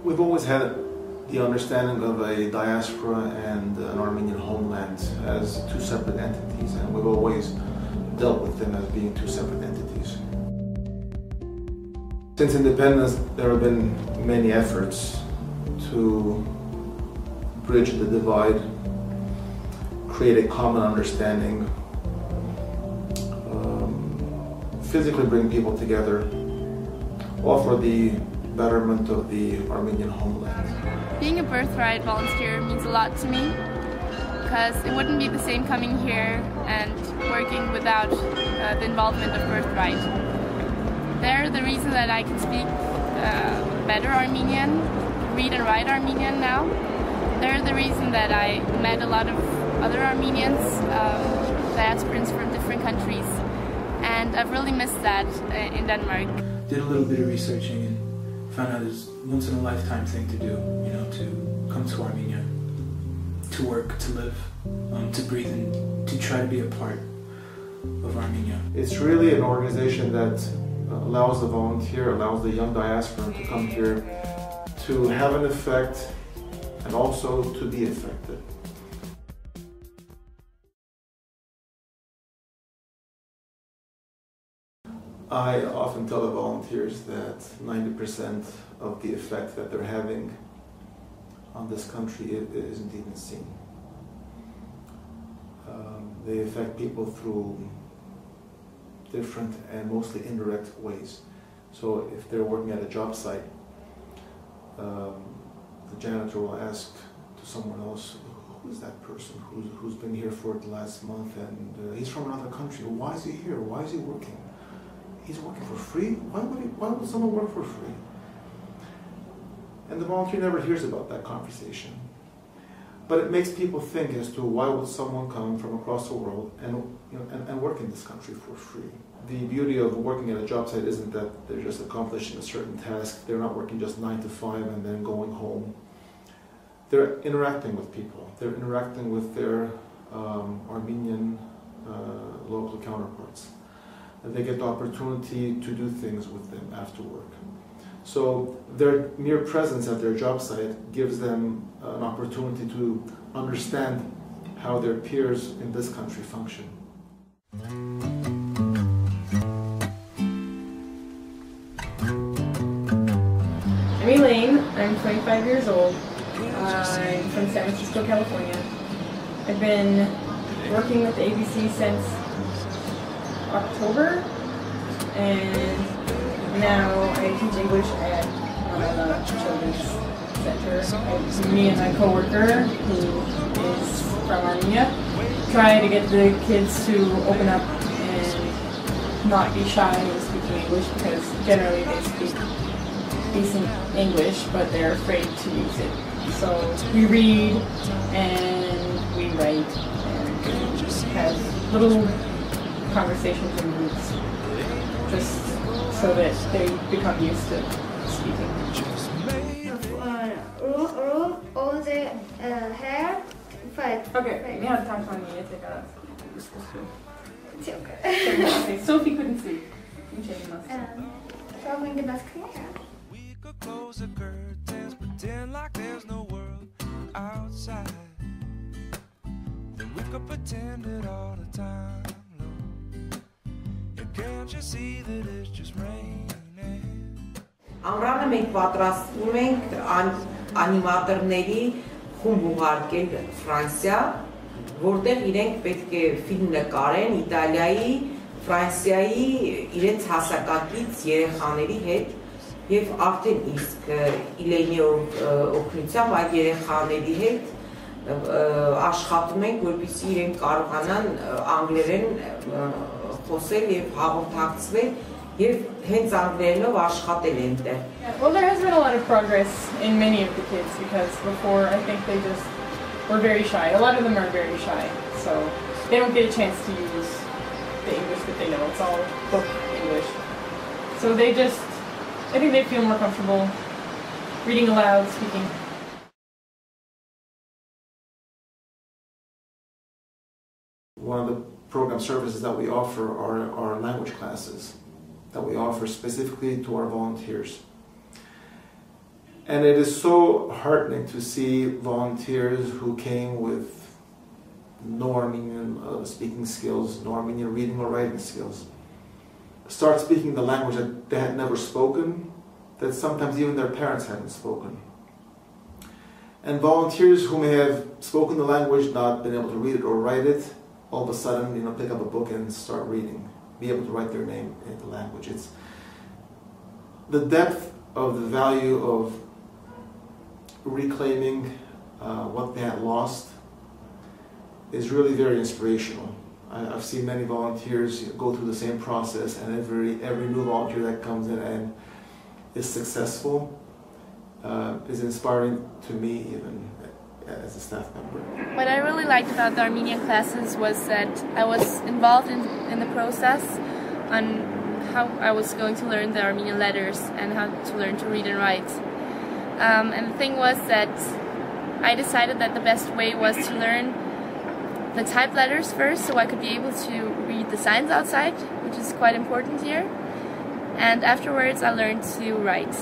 We've always had the understanding of a diaspora and an Armenian homeland as two separate entities, and we've always dealt with them as being two separate entities. Since independence, there have been many efforts to bridge the divide, create a common understanding, physically bring people together, all for the betterment of the Armenian homeland. Being a Birthright volunteer means a lot to me, because it wouldn't be the same coming here and working without the involvement of Birthright. They're the reason that I can speak better Armenian, read and write Armenian now. They're the reason that I met a lot of other Armenians, diasporans from different countries, and I've really missed that in Denmark. Did a little bit of researching and found out it's a once-in-a-lifetime thing to do, you know, to come to Armenia, to work, to live, to breathe, and to try to be a part of Armenia. It's really an organization that allows the volunteer, allows the young diaspora to come here to have an effect and also to be affected. I often tell the volunteers that 90% of the effect that they're having on this country isn't even seen. They affect people through different and mostly indirect ways. So if they're working at a job site, the janitor will ask to someone else, who is that person who's been here for the last month, and he's from another country. Why is he here? Why is he working? He's working for free? Why would someone work for free? And the volunteer never hears about that conversation. But it makes people think as to why would someone come from across the world and work in this country for free. The beauty of working at a job site isn't that they're just accomplishing a certain task. They're not working just 9 to 5 and then going home. They're interacting with people. They're interacting with their Armenian local counterparts. And they get the opportunity to do things with them after work. So their mere presence at their job site gives them an opportunity to understand how their peers in this country function. I'm Elaine. I'm 25 years old. I'm from San Francisco, California. I've been working with the ABC since October, and now I teach English at the Children's Center. Me and my coworker, who is from Armenia, try to get the kids to open up and not be shy in speaking English, because generally they speak decent English, but they're afraid to use it. So we read and we write and just have little conversations in groups, just so that they become used to speaking. All the hair, but okay, we have time on me. it's okay. Okay, Sophie couldn't see. Following the mask. We could close the curtains, pretend like there's no world outside. Then we could pretend it all the time. Can't you see that it's just raining? Ամռանը մենք պատրաստվում ենք անիմատորների խումբ ուղարկել Ֆրանսիա, որտեղ իրենք պետք է ֆիլմ նկարեն Իտալիայի, Ֆրանսիայի իրենց հասակակից երեխաների հետ, եւ արդեն իսկ Իլենի օգնությամբ այդ երեխաների հետ աշխատում ենք, որպեսզի իրենք կարողանան անգլերեն խոսել եւ հաղորդակցվել եւ հենց անգլերենով աշխատել այնտեղ. Well, there has been a lot of progress in many of the kids, because before I think they just were very shy. A lot of them are very shy, so they don't get a chance to use the English that they know. It's all book English. So I think they feel more comfortable reading aloud, speaking. one of the program services that we offer are language classes that we offer specifically to our volunteers. And it is so heartening to see volunteers who came with no Armenian speaking skills, no Armenian reading or writing skills, start speaking the language that they had never spoken, that sometimes even their parents hadn't spoken. And volunteers who may have spoken the language, not been able to read it or write it, all of a sudden, pick up a book and start reading, be able to write their name in the language. It's the depth of the value of reclaiming what they had lost is really very inspirational. I've seen many volunteers go through the same process, and every new volunteer that comes in and is successful is inspiring to me, even as a staff member. What I really liked about the Armenian classes was that I was involved in the process on how I was going to learn the Armenian letters and how to learn to read and write. And the thing was that I decided that the best way was to learn the typed letters first, so I could be able to read the signs outside, which is quite important here. And afterwards I learned to write.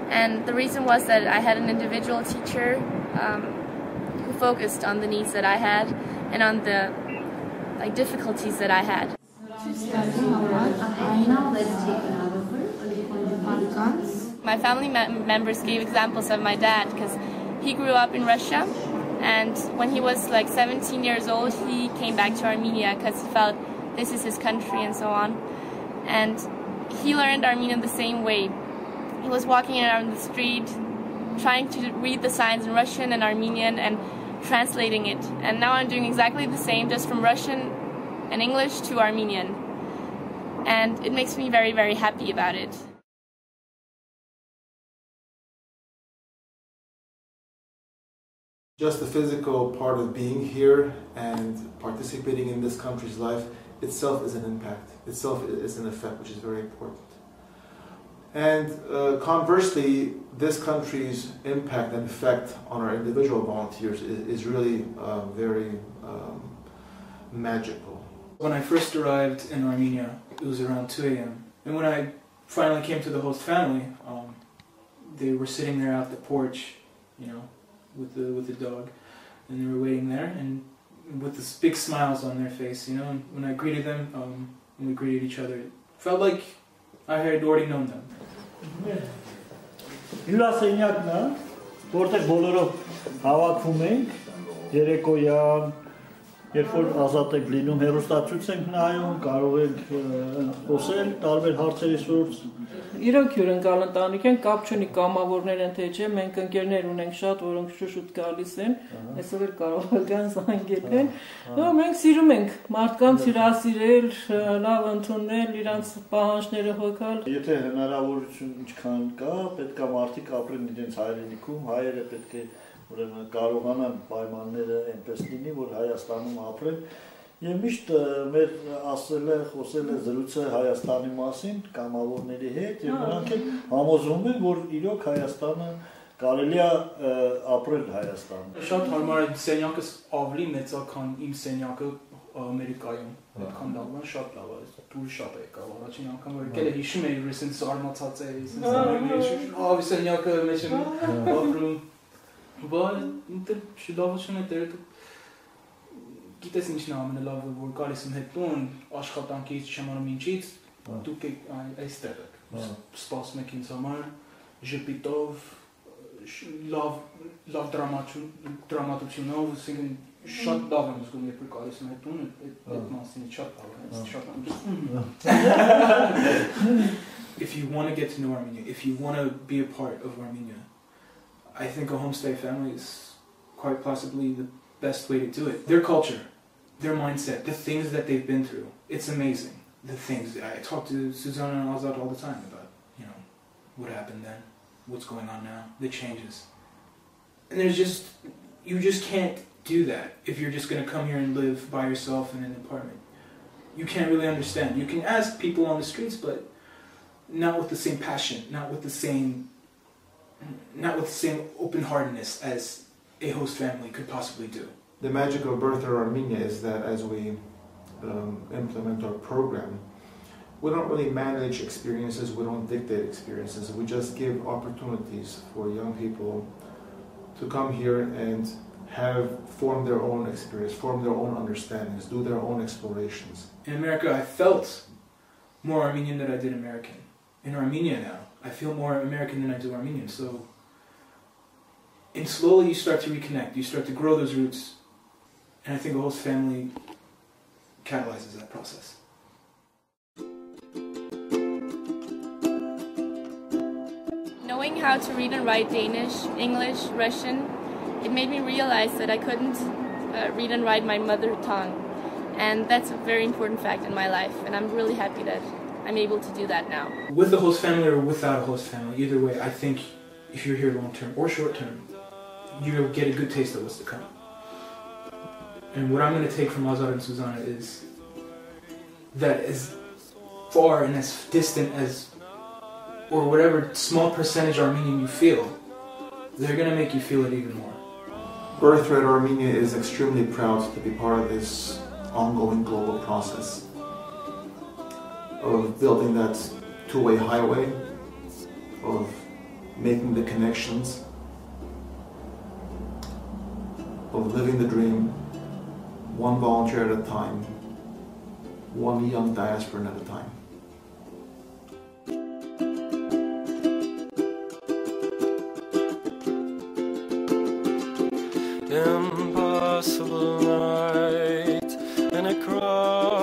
And the reason was that I had an individual teacher who focused on the needs that I had and on the difficulties that I had. My family members gave examples of my dad because he grew up in Russia, and when he was like 17 years old he came back to Armenia because he felt this is his country and so on. And he learned Armenian the same way. He was walking around the street trying to read the signs in Russian and Armenian and translating it. And now I'm doing exactly the same, just from Russian and English to Armenian. And it makes me very, very happy about it. Just the physical part of being here and participating in this country's life itself is an impact, itself is an effect, which is very important. And conversely, this country's impact and effect on our individual volunteers is really very magical. When I first arrived in Armenia, it was around 2 a.m. And when I finally came to the host family, they were sitting there out the porch, with the dog, and they were waiting there, and with this big smiles on their face, And when I greeted them, and we greeted each other, it felt like I had already known them. Հյուրասենյակն է, որտեղ բոլորով հավաքվում ենք, երեկոյան, երբ որ ազատ ենք լինում, հեռուստացույց ենք նայում, կարող ենք խոսել տարբեր հարցերի շուրջ։ Իրոք հյուրընկալ ընտանիք են, caption-ի կամավորներ են թե չէ, մենք ընկերներ ունենք շատ, որոնք շուտ գալիս են, այսօր էլ կարող է գան զանգել են։ Մենք սիրում ենք մարդկանց հյուրասիրել, լավ ընդունել, իրանց պահանջները հոգալ։ Եթե հնարավորություն ինչքան կա, պետք է մարդիկ ապրեն իրենց հայրենիքում, հայերը պետք է ուրեմն կարողանան պայմանները այնպես լինի, որ Հայաստանում ապրեն։ Եվ միշտ մեր խոսել է զրույցը Հայաստանի մասին, կամավորների հետ, եւ նրանք էլ համոզվում են, որ իրոք Հայաստանը կարելի է ապրել Հայաստանում։ Շատ հարմար է սենյակս ավելի մեծ է, քան իմ սենյակը Ամերիկայում։ Այդքան լավ է, շատ լավ է, դուրս շատ է եկավ։ Առաջին անգամ որ եկել եմ, հիշում եմ, որ sense արմացած է, sense ավելի սենյակը մեջ եմ ապրում։ Բայց ինտեր շուտավություն է դերը գիտես ինչն է ամենալավը, որ գալիս եմ հետ տուն, աշխատանքից չեմ ինչից, դուք այստեղ եք, սպասում եք ինձ համար, ժպիտով, լավ դրամատությունով, ասենքն շատ լավ եմ զգում, երբ որ գալիս եմ հետ տուն, այդ մասին շատ լավ է, շատ լավ։ If you want to get to know Armenia, if you want to be a part of Armenia, I think a homestay family is quite possibly the best way to do it. Their culture, their mindset, the things that they've been through, it's amazing. The things, I talk to Susanna and Azad all the time about, what happened then, what's going on now, the changes. And you just can't do that if you're just going to come here and live by yourself in an apartment. You can't really understand. You can ask people on the streets, but not with the same passion, not with the same open-heartedness as a host family could possibly do. The magic of Birthright Armenia is that as we implement our program, we don't really manage experiences, we don't dictate experiences, we just give opportunities for young people to come here and form their own experience, form their own understandings, do their own explorations. In America, I felt more Armenian than I did American. In Armenia now, I feel more American than I do Armenian. So, and slowly you start to reconnect, you start to grow those roots, and I think the host family catalyzes that process. Knowing how to read and write Danish, English, Russian, it made me realize that I couldn't read and write my mother tongue. And that's a very important fact in my life, and I'm really happy that I'm able to do that now. With the host family or without a host family, either way, I think if you're here long term or short term, you'll get a good taste of what's to come. And what I'm going to take from Azad and Susanna is that as far and as distant as, or whatever small percentage Armenian you feel, they're going to make you feel it even more. Birthright Armenia is extremely proud to be part of this ongoing global process of building that two-way highway, of making the connections, of living the dream, one volunteer at a time, one young diasporan at a time. Impossible night and a cross.